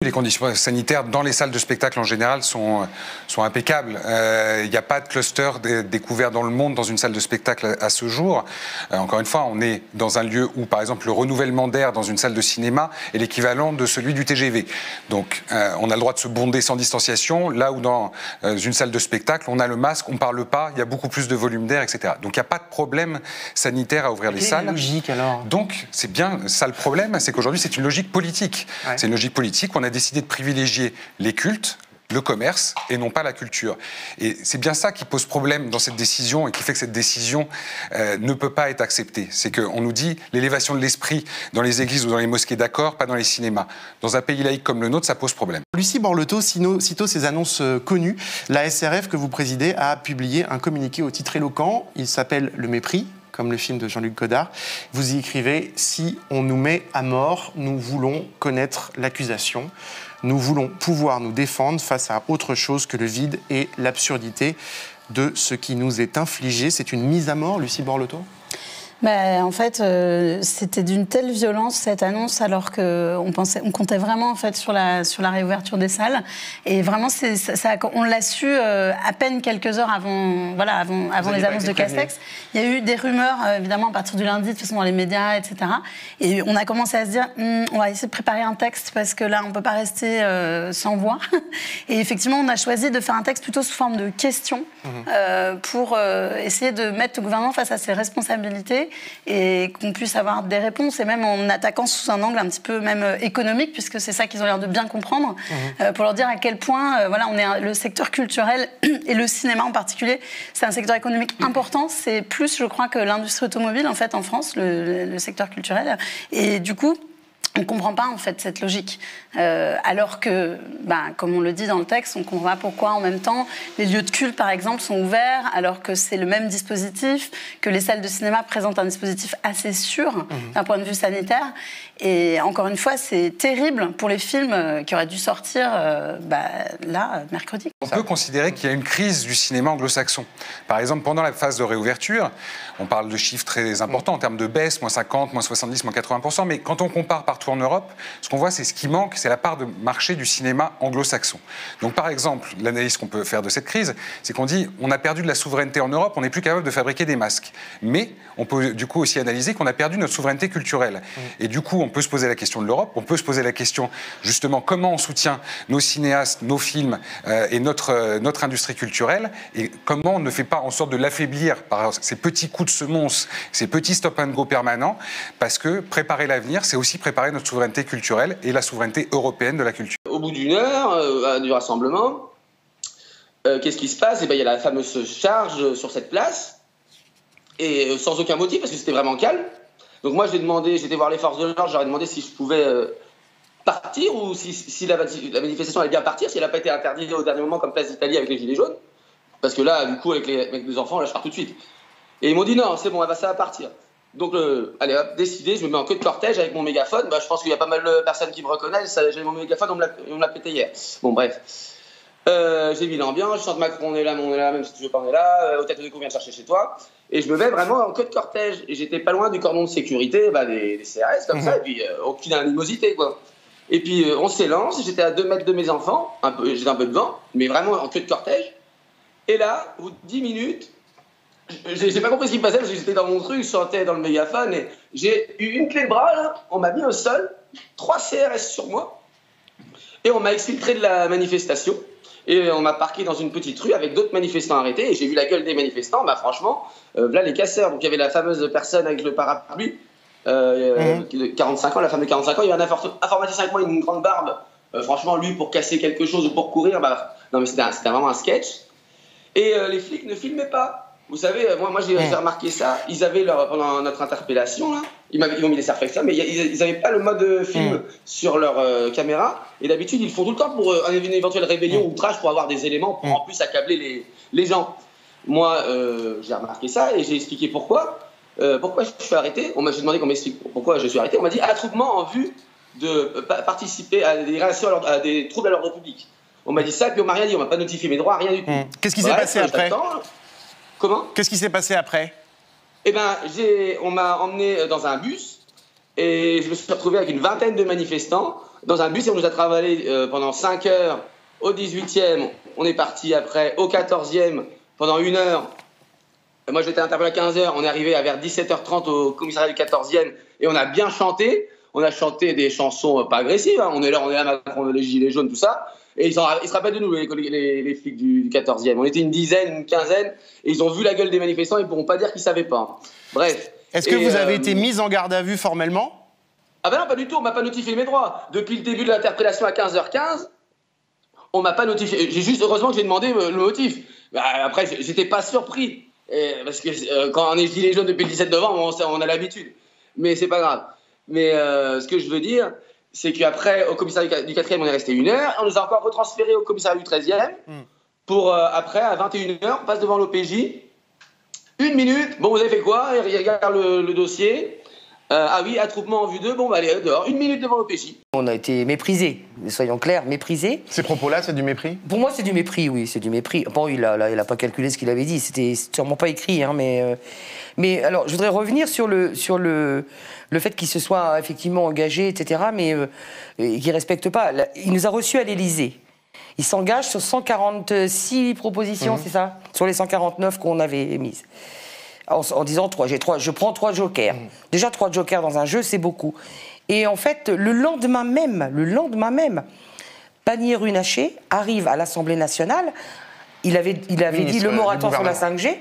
Les conditions sanitaires dans les salles de spectacle en général sont impeccables. Il n'y a pas de cluster découvert dans le monde dans une salle de spectacle à ce jour. Encore une fois, on est dans un lieu où, par exemple, le renouvellement d'air dans une salle de cinéma est l'équivalent de celui du TGV. Donc, on a le droit de se bonder sans distanciation, là où dans une salle de spectacle, on a le masque, on ne parle pas, il y a beaucoup plus de volume d'air, etc. Donc, il n'y a pas de problème sanitaire à ouvrir les salles. C'est logique alors. Donc, c'est bien ça le problème, c'est qu'aujourd'hui, c'est une logique politique. Ouais. C'est une logique politique. On a décidé de privilégier les cultes, le commerce et non pas la culture. Et c'est bien ça qui pose problème dans cette décision et qui fait que cette décision ne peut pas être acceptée. C'est qu'on nous dit l'élévation de l'esprit dans les églises ou dans les mosquées, d'accord, pas dans les cinémas. Dans un pays laïque comme le nôtre, ça pose problème. Lucie Borletot, sitôt ces annonces connues, la SRF que vous présidez a publié un communiqué au titre éloquent. Il s'appelle « Le mépris », comme le film de Jean-Luc Godard. Vous y écrivez « Si on nous met à mort, nous voulons connaître l'accusation. Nous voulons pouvoir nous défendre face à autre chose que le vide et l'absurdité de ce qui nous est infligé. » C'est une mise à mort, Lucie Borletot ? En fait, c'était d'une telle violence cette annonce, alors qu'on comptait vraiment en fait sur la réouverture des salles. Et vraiment, on l'a su à peine quelques heures avant les annonces de Castex. Il y a eu des rumeurs, évidemment, à partir du lundi, de toute façon dans les médias, etc. Et on a commencé à se dire, on va essayer de préparer un texte parce que là, on ne peut pas rester sans voix. Et effectivement, on a choisi de faire un texte plutôt sous forme de questions pour essayer de mettre le gouvernement face à ses responsabilités et qu'on puisse avoir des réponses, et même en attaquant sous un angle un petit peu même économique, puisque c'est ça qu'ils ont l'air de bien comprendre, pour leur dire à quel point le secteur culturel et le cinéma en particulier, c'est un secteur économique important. C'est plus, je crois, que l'industrie automobile en fait en France, le secteur culturel. Et du coup, on ne comprend pas en fait cette logique. Alors que, comme on le dit dans le texte, on ne comprend pas pourquoi en même temps les lieux de culte par exemple sont ouverts alors que c'est le même dispositif, que les salles de cinéma présentent un dispositif assez sûr d'un point de vue sanitaire. Et encore une fois, c'est terrible pour les films qui auraient dû sortir mercredi. On peut considérer qu'il y a une crise du cinéma anglo-saxon. Par exemple, pendant la phase de réouverture, on parle de chiffres très importants en termes de baisse, moins 50, moins 70, moins 80%, mais quand on compare partout en Europe, ce qu'on voit, c'est ce qui manque, c'est la part de marché du cinéma anglo-saxon. Donc par exemple, l'analyse qu'on peut faire de cette crise, c'est qu'on dit on a perdu de la souveraineté en Europe, on n'est plus capable de fabriquer des masques. Mais on peut du coup aussi analyser qu'on a perdu notre souveraineté culturelle. Et du coup, on peut se poser la question de l'Europe, on peut se poser la question justement comment on soutient nos cinéastes, nos films et notre industrie culturelle, et comment on ne fait pas en sorte de l'affaiblir par ces petits coups de semonce, ces petits stop-and-go permanents, parce que préparer l'avenir, c'est aussi préparer notre souveraineté culturelle et la souveraineté européenne de la culture. Au bout d'une heure du rassemblement, qu'est-ce qui se passe ? Il y a la fameuse charge sur cette place, et sans aucun motif, parce que c'était vraiment calme. Donc moi, j'étais voir les forces de l'ordre, j'aurais demandé si je pouvais partir, ou si la manifestation allait bien partir, si elle n'a pas été interdite au dernier moment, comme Place d'Italie avec les Gilets jaunes. Parce que là, du coup, avec les enfants, là, je pars tout de suite. Et ils m'ont dit non, c'est bon, ça va partir. Donc, allez hop, décidé, je me mets en queue de cortège avec mon mégaphone. Je pense qu'il y a pas mal de personnes qui me reconnaissent. J'ai mon mégaphone, on me l'a pété hier. Bon, bref. J'ai mis l'ambiance, je chante Macron, on est là, même si tu veux pas, on est là. Au tête de on vient te chercher chez toi. Et je me mets vraiment en queue de cortège. Et j'étais pas loin du cordon de sécurité, des CRS, comme ça, et puis aucune animosité, quoi. Et puis on s'élance, j'étais à 2 mètres de mes enfants, j'étais un peu devant, mais vraiment en queue de cortège. Et là, au bout de 10 minutes, j'ai pas compris ce qui passait parce que j'étais dans mon truc, je chantais dans le mégaphone et j'ai eu une clé de bras là, on m'a mis au sol, 3 CRS sur moi et on m'a exfiltré de la manifestation et on m'a parqué dans une petite rue avec d'autres manifestants arrêtés et j'ai vu la gueule des manifestants, franchement, là les casseurs, donc il y avait la fameuse personne avec le parapluie, 45 ans, la femme de 45 ans, il y avait un informaticien avec moi, une grande barbe, franchement lui pour casser quelque chose ou pour courir, non mais c'était vraiment un sketch et les flics ne filmaient pas. Vous savez, moi j'ai remarqué ça. Ils avaient pendant notre interpellation, là, ils ont mis des surfacteurs, mais ils n'avaient pas le mode film sur leur caméra. Et d'habitude, ils le font tout le temps pour une éventuelle rébellion ou outrage pour avoir des éléments pour en plus accabler les gens. Moi, j'ai remarqué ça et j'ai expliqué pourquoi. Pourquoi je suis arrêté. J'ai demandé qu'on m'explique pourquoi je suis arrêté. On m'a dit attroupement en vue de participer à des réactions à des troubles à l'ordre public. On m'a dit ça, puis on m'a rien dit. On m'a pas notifié mes droits, rien du tout. Qu'est-ce qui s'est passé après ? Comment ? Qu'est-ce qui s'est passé après ? On m'a emmené dans un bus Et je me suis retrouvé avec une vingtaine de manifestants dans un bus et on nous a travaillé pendant 5 heures au 18e. On est parti après au 14e pendant 1 heure. Moi, j'étais interpellé à 15h. On est arrivé à vers 17h30 au commissariat du 14e et on a bien chanté. On a chanté des chansons pas agressives. Hein. On est là, Macron, les gilets jaunes, tout ça. Et ils se rappellent de nous, les flics du 14e. On était une dizaine, une quinzaine et ils ont vu la gueule des manifestants. Ils ne pourront pas dire qu'ils ne savaient pas. Bref. Est-ce que vous avez été mis en garde à vue formellement ? Ah ben non, pas du tout, on m'a pas notifié mes droits. Depuis le début de l'interpellation à 15h15, on m'a pas notifié. Heureusement que j'ai demandé le motif. Bah, après, j'étais pas surpris. Parce que quand on est gilet jaune depuis le 17 novembre, on a l'habitude. Mais c'est pas grave. Mais ce que je veux dire, c'est qu'après, au commissariat du 4e, on est resté 1 heure. On nous a encore retransférés au commissariat du 13e. Pour après, à 21h, on passe devant l'OPJ. 1 minute, bon, vous avez fait quoi ? Il regarde le dossier. Ah oui, attroupement en vue d'eux, bon, bah allez, dehors. 1 minute devant l'OPJ. On a été méprisés, soyons clairs, méprisés. Ces propos-là, c'est du mépris ? Pour moi, c'est du mépris, oui, c'est du mépris. Bon, il a pas calculé ce qu'il avait dit, c'était sûrement pas écrit, hein, mais alors, je voudrais revenir sur le fait qu'il se soit effectivement engagé, etc., mais qu'il ne respecte pas. Il nous a reçus à l'Élysée. Il s'engage sur 146 propositions, c'est ça ? Sur les 149 qu'on avait émises. En disant je prends 3 jokers. Déjà 3 jokers dans un jeu, c'est beaucoup. Et en fait, le lendemain même, Pannier-Runacher arrive à l'Assemblée nationale. Il avait dit le moratoire sur la 5G.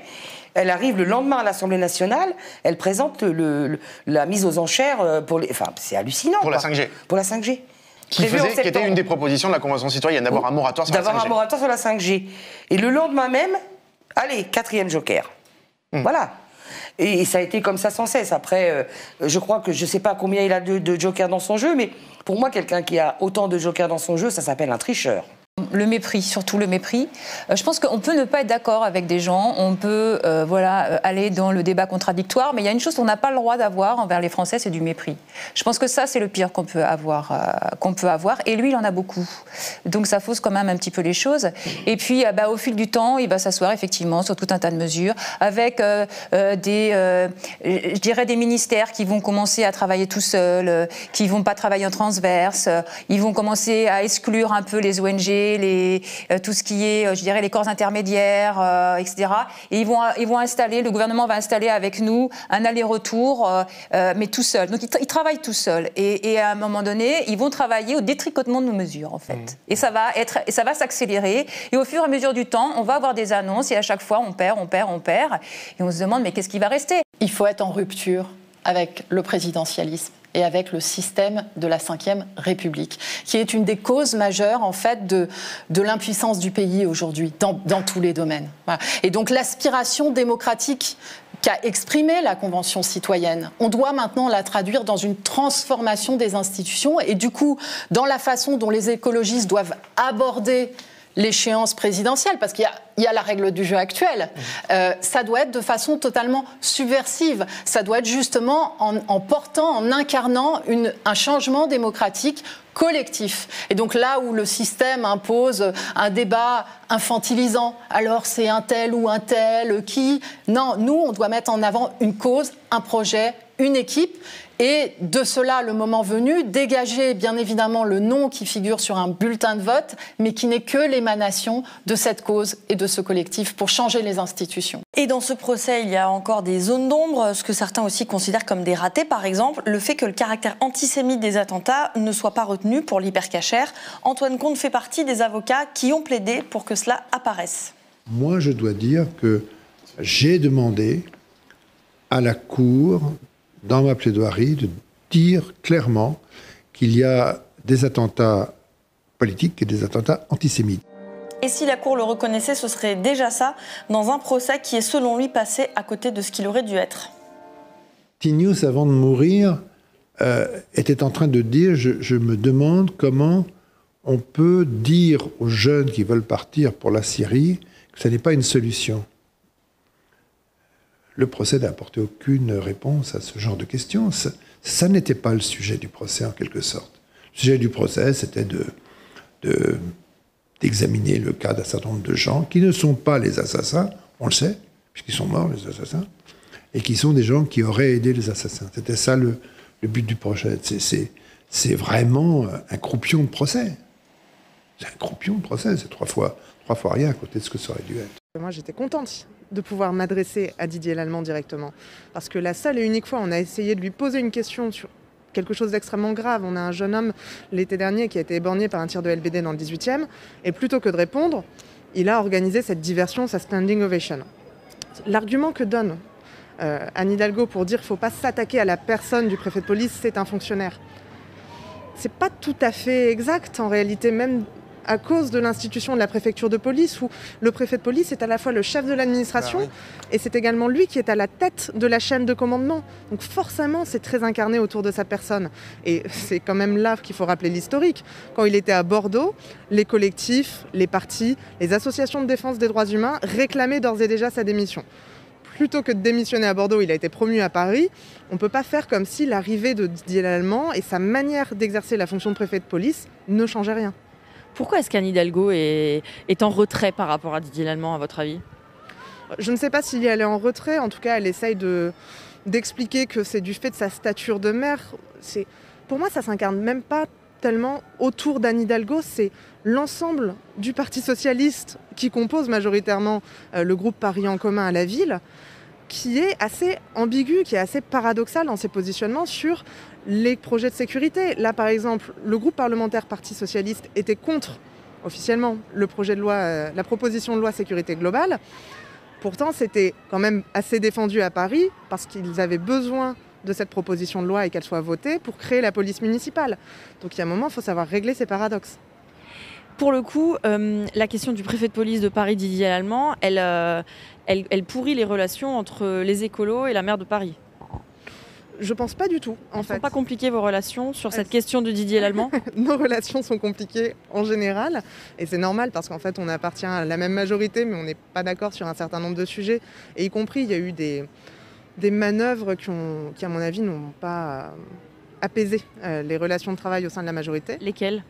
Elle arrive le lendemain à l'Assemblée nationale. Elle présente la mise aux enchères pour les. Enfin, c'est hallucinant. Pour la 5G. Pour la 5G. Qui était une des propositions de la Convention citoyenne, d'avoir un moratoire sur la 5G. D'avoir un moratoire sur la 5G. Et le lendemain même, allez, 4e joker. Voilà. Et ça a été comme ça sans cesse. Après, je crois que je ne sais pas combien il a de jokers dans son jeu, mais pour moi, quelqu'un qui a autant de jokers dans son jeu, ça s'appelle un tricheur. Le mépris, surtout le mépris. Je pense qu'on peut ne pas être d'accord avec des gens, on peut aller dans le débat contradictoire, mais il y a une chose qu'on n'a pas le droit d'avoir envers les Français, c'est du mépris. Je pense que ça, c'est le pire qu'on peut avoir, et lui, il en a beaucoup. Donc ça fausse quand même un petit peu les choses. Et puis, au fil du temps, il va s'asseoir effectivement sur tout un tas de mesures, avec des ministères qui vont commencer à travailler tout seuls, qui ne vont pas travailler en transverse, ils vont commencer à exclure un peu les ONG, tout ce qui est, je dirais, les corps intermédiaires, etc. Et ils vont installer, le gouvernement va installer avec nous un aller-retour, mais tout seul. Donc ils travaillent tout seuls. Et à un moment donné, ils vont travailler au détricotement de nos mesures, en fait. Et ça va s'accélérer. Et au fur et à mesure du temps, on va avoir des annonces et à chaque fois, on perd. Et on se demande, mais qu'est-ce qui va rester ? Il faut être en rupture avec le présidentialisme et avec le système de la Ve République, qui est une des causes majeures, en fait, de l'impuissance du pays aujourd'hui, dans tous les domaines. Voilà. Et donc, l'aspiration démocratique qu'a exprimée la Convention citoyenne, on doit maintenant la traduire dans une transformation des institutions et, du coup, dans la façon dont les écologistes doivent aborder l'échéance présidentielle, parce qu'il y a la règle du jeu actuelle. Ça doit être de façon totalement subversive. Ça doit être justement en incarnant un changement démocratique collectif. Et donc là où le système impose un débat infantilisant, alors c'est un tel ou un tel qui... Non, nous, on doit mettre en avant une cause, un projet, une équipe, et de cela, le moment venu, dégager bien évidemment le nom qui figure sur un bulletin de vote, mais qui n'est que l'émanation de cette cause et de ce collectif pour changer les institutions. Et dans ce procès, il y a encore des zones d'ombre, ce que certains aussi considèrent comme des ratés. Par exemple, le fait que le caractère antisémite des attentats ne soit pas retenu pour l'hypercachère. Antoine Comte fait partie des avocats qui ont plaidé pour que cela apparaisse. Moi, je dois dire que j'ai demandé à la Cour, dans ma plaidoirie, de dire clairement qu'il y a des attentats politiques et des attentats antisémites. Et si la Cour le reconnaissait, ce serait déjà ça, dans un procès qui est selon lui passé à côté de ce qu'il aurait dû être. Tinius, avant de mourir, était en train de dire, je me demande comment on peut dire aux jeunes qui veulent partir pour la Syrie que ce n'est pas une solution. Le procès n'a apporté aucune réponse à ce genre de questions. Ça n'était pas le sujet du procès, en quelque sorte. Le sujet du procès, c'était d'examiner le cas d'un certain nombre de gens qui ne sont pas les assassins, on le sait, puisqu'ils sont morts, les assassins, et qui sont des gens qui auraient aidé les assassins. C'était ça le le but du projet. C'est vraiment un croupion de procès. C'est un croupion de procès, c'est trois fois rien à côté de ce que ça aurait dû être. Moi, j'étais contente de pouvoir m'adresser à Didier Lallemand directement. Parce que la seule et unique fois, on a essayé de lui poser une question sur quelque chose d'extrêmement grave. On a un jeune homme, l'été dernier, qui a été éborgné par un tir de LBD dans le 18e. Et plutôt que de répondre, il a organisé cette diversion, sa standing ovation. L'argument que donne Anne Hidalgo pour dire qu'il ne faut pas s'attaquer à la personne du préfet de police, c'est un fonctionnaire. C'est pas tout à fait exact en réalité, même à cause de l'institution de la préfecture de police, où le préfet de police est à la fois le chef de l'administration et c'est également lui qui est à la tête de la chaîne de commandement. Donc forcément, c'est très incarné autour de sa personne. Et c'est quand même là qu'il faut rappeler l'historique. Quand il était à Bordeaux, les collectifs, les partis, les associations de défense des droits humains réclamaient d'ores et déjà sa démission. Plutôt que de démissionner à Bordeaux, il a été promu à Paris. On ne peut pas faire comme si l'arrivée de Didier Lallemand et sa manière d'exercer la fonction de préfet de police ne changeaient rien. Pourquoi est-ce qu'Anne Hidalgo est en retrait par rapport à Didier Lallemand, à votre avis ? Je ne sais pas s'il est en retrait. En tout cas, elle essaye d'expliquer que c'est du fait de sa stature de maire. Pour moi, ça ne s'incarne même pas tellement autour d'Anne Hidalgo. C'est l'ensemble du Parti socialiste qui compose majoritairement le groupe Paris en commun à la ville, qui est assez ambigu, qui est assez paradoxal dans ses positionnements sur les projets de sécurité. Là, par exemple, le groupe parlementaire Parti socialiste était contre, officiellement, le projet de loi, la proposition de loi sécurité globale. Pourtant, c'était quand même assez défendu à Paris, parce qu'ils avaient besoin de cette proposition de loi et qu'elle soit votée pour créer la police municipale. Donc il y a un moment, il faut savoir régler ces paradoxes. Pour le coup, la question du préfet de police de Paris, Didier Lallemand, elle pourrit les relations entre les écolos et la maire de Paris. Je pense pas du tout, en fait. Elles sont pas compliquées vos relations sur cette question de Didier Lallemand ? Nos relations sont compliquées en général, et c'est normal parce qu'en fait on appartient à la même majorité, mais on n'est pas d'accord sur un certain nombre de sujets. Et y compris, il y a eu des manœuvres qui, à mon avis, n'ont pas apaisé les relations de travail au sein de la majorité. Lesquelles ?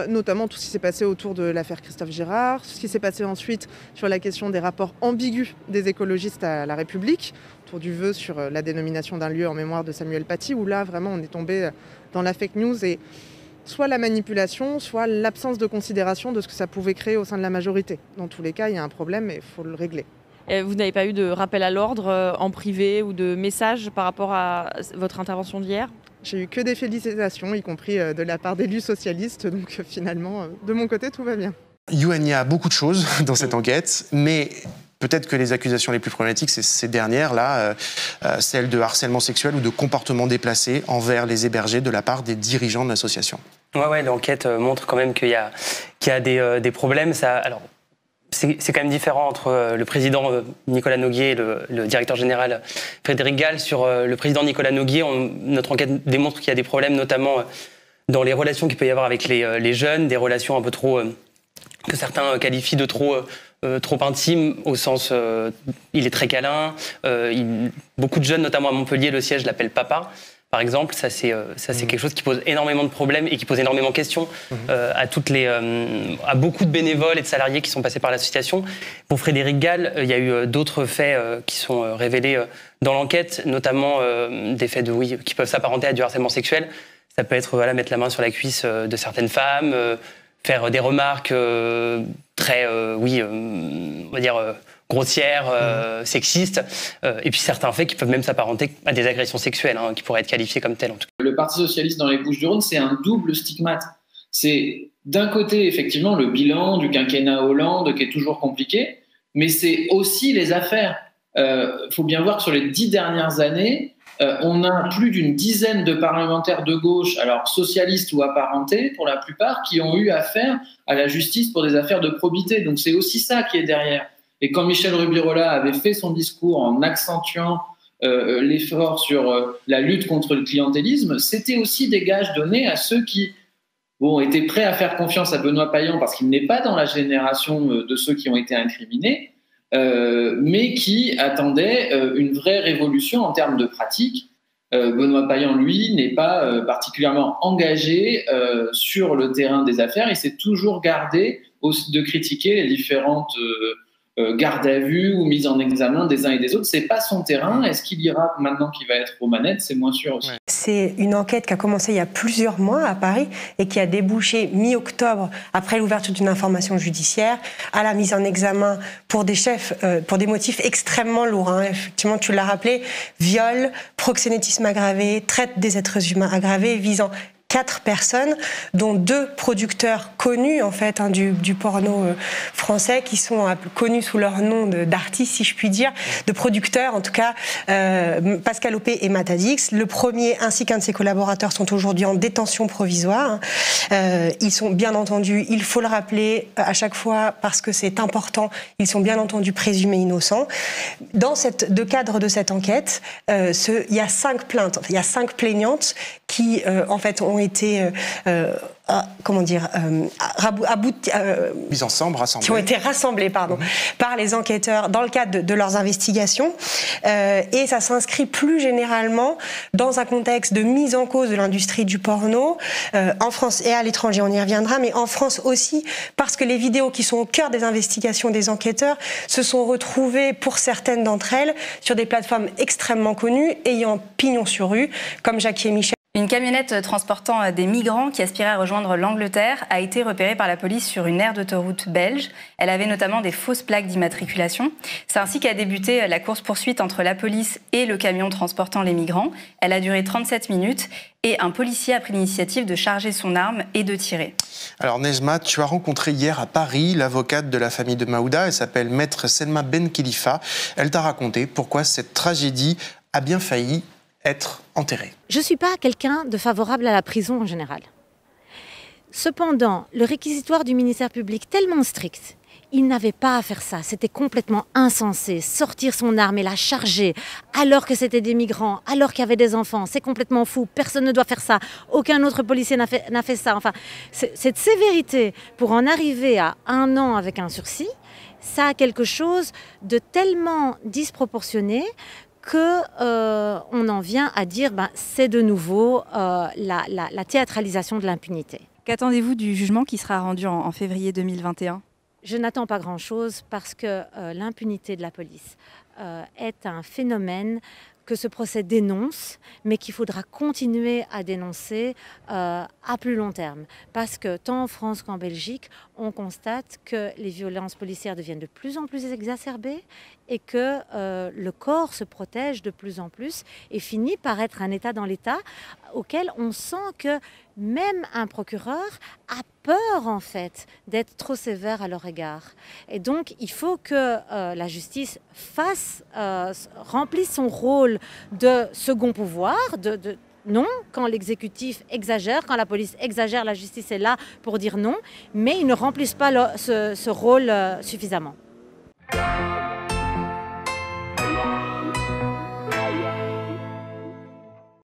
Notamment tout ce qui s'est passé autour de l'affaire Christophe Girard, ce qui s'est passé ensuite sur la question des rapports ambigus des écologistes à la République, autour du vœu sur la dénomination d'un lieu en mémoire de Samuel Paty, où là, vraiment, on est tombé dans la fake news et soit la manipulation, soit l'absence de considération de ce que ça pouvait créer au sein de la majorité. Dans tous les cas, il y a un problème et il faut le régler. Et vous n'avez pas eu de rappel à l'ordre en privé ou de message par rapport à votre intervention d'hier ? J'ai eu que des félicitations, y compris de la part d'élus socialistes, donc finalement, de mon côté, tout va bien. Youane, il y a beaucoup de choses dans cette enquête, mais peut-être que les accusations les plus problématiques, c'est ces dernières-là, celles de harcèlement sexuel ou de comportement déplacé envers les hébergés de la part des dirigeants de l'association. Ouais, l'enquête montre quand même qu'il y a des problèmes. Alors, c'est quand même différent entre le président Nicolas Noguier et le directeur général Frédéric Gall. Sur le président Nicolas Noguier, notre enquête démontre qu'il y a des problèmes, notamment dans les relations qu'il peut y avoir avec les jeunes, des relations un peu trop, que certains qualifient de trop intimes, au sens il est très câlin. Beaucoup de jeunes, notamment à Montpellier, le siège l'appelle papa. Par exemple, ça c'est quelque chose qui pose énormément de problèmes et qui pose énormément de questions à beaucoup de bénévoles et de salariés qui sont passés par l'association. Pour Frédéric Gall, il y a eu d'autres faits qui sont révélés dans l'enquête, notamment des faits qui peuvent s'apparenter à du harcèlement sexuel. Ça peut être mettre la main sur la cuisse de certaines femmes, faire des remarques très, on va dire, grossières, sexistes, et puis certains faits qui peuvent même s'apparenter à des agressions sexuelles, qui pourraient être qualifiées comme telles en tout cas. Le Parti socialiste dans les Bouches-du-Rhône, c'est un double stigmate. C'est d'un côté, effectivement, le bilan du quinquennat Hollande qui est toujours compliqué, mais c'est aussi les affaires. Faut bien voir que sur les 10 dernières années, on a plus d'une dizaine de parlementaires de gauche, alors socialistes ou apparentés pour la plupart, qui ont eu affaire à la justice pour des affaires de probité. Donc c'est aussi ça qui est derrière. Et quand Michel Rubirola avait fait son discours en accentuant l'effort sur la lutte contre le clientélisme, c'était aussi des gages donnés à ceux qui étaient prêts à faire confiance à Benoît Payan parce qu'il n'est pas dans la génération de ceux qui ont été incriminés, mais qui attendaient une vraie révolution en termes de pratique. Benoît Payan, lui, n'est pas particulièrement engagé sur le terrain des affaires. Il s'est toujours gardé de critiquer les différentes garde à vue ou mise en examen des uns et des autres. C'est pas son terrain. Est-ce qu'il ira maintenant qu'il va être aux manettes? C'est moins sûr aussi. Ouais. c'est une enquête qui a commencé il y a plusieurs mois à Paris et qui a débouché mi-octobre, après l'ouverture d'une information judiciaire, à la mise en examen pour des chefs, pour des motifs extrêmement lourds. Hein. Effectivement, tu l'as rappelé, viol, proxénétisme aggravé, traite des êtres humains aggravée, visant 4 personnes, dont 2 producteurs connus en fait hein, du porno français, qui sont connus sous leur nom d'artistes, si je puis dire, de producteurs en tout cas, Pascal Opé et Matadix. Le premier ainsi qu'un de ses collaborateurs sont aujourd'hui en détention provisoire. Ils sont bien entendu, il faut le rappeler à chaque fois parce que c'est important, ils sont bien entendu présumés innocents. Dans le cadre de cette enquête, il y a 5 plaintes, il y a 5 plaignantes qui en fait ont été mises ensemble, rassemblées. Qui ont été rassemblées, par les enquêteurs dans le cadre de leurs investigations. Et ça s'inscrit plus généralement dans un contexte de mise en cause de l'industrie du porno, en France et à l'étranger, on y reviendra, mais en France aussi, parce que les vidéos qui sont au cœur des investigations des enquêteurs se sont retrouvées, pour certaines d'entre elles, sur des plateformes extrêmement connues, ayant pignon sur rue, comme Jackie et Michel. Une camionnette transportant des migrants qui aspiraient à rejoindre l'Angleterre a été repérée par la police sur une aire d'autoroute belge. Elle avait notamment des fausses plaques d'immatriculation. C'est ainsi qu'a débuté la course-poursuite entre la police et le camion transportant les migrants. Elle a duré 37 minutes et un policier a pris l'initiative de charger son arme et de tirer. Alors Nejma, tu as rencontré hier à Paris l'avocate de la famille de Maouda. Elle s'appelle Maître Selma Ben Khelifa. Elle t'a raconté pourquoi cette tragédie a bien failli être enterré. Je ne suis pas quelqu'un de favorable à la prison en général. Cependant, le réquisitoire du ministère public tellement strict, il n'avait pas à faire ça. C'était complètement insensé. Sortir son arme et la charger alors que c'était des migrants, alors qu'il y avait des enfants, c'est complètement fou. Personne ne doit faire ça. Aucun autre policier n'a fait ça. Enfin, cette sévérité pour en arriver à 1 an avec un sursis, ça a quelque chose de tellement disproportionné qu'on en vient à dire c'est de nouveau la théâtralisation de l'impunité. Qu'attendez-vous du jugement qui sera rendu en février 2021 ? Je n'attends pas grand-chose parce que l'impunité de la police est un phénomène que ce procès dénonce, mais qu'il faudra continuer à dénoncer à plus long terme. Parce que tant en France qu'en Belgique, on constate que les violences policières deviennent de plus en plus exacerbées et que le corps se protège de plus en plus et finit par être un État dans l'État auquel on sent que même un procureur a peur en fait d'être trop sévère à leur égard. Et donc il faut que la justice remplisse son rôle de second pouvoir, non, quand l'exécutif exagère, quand la police exagère, la justice est là pour dire non, mais ils ne remplissent pas ce rôle suffisamment.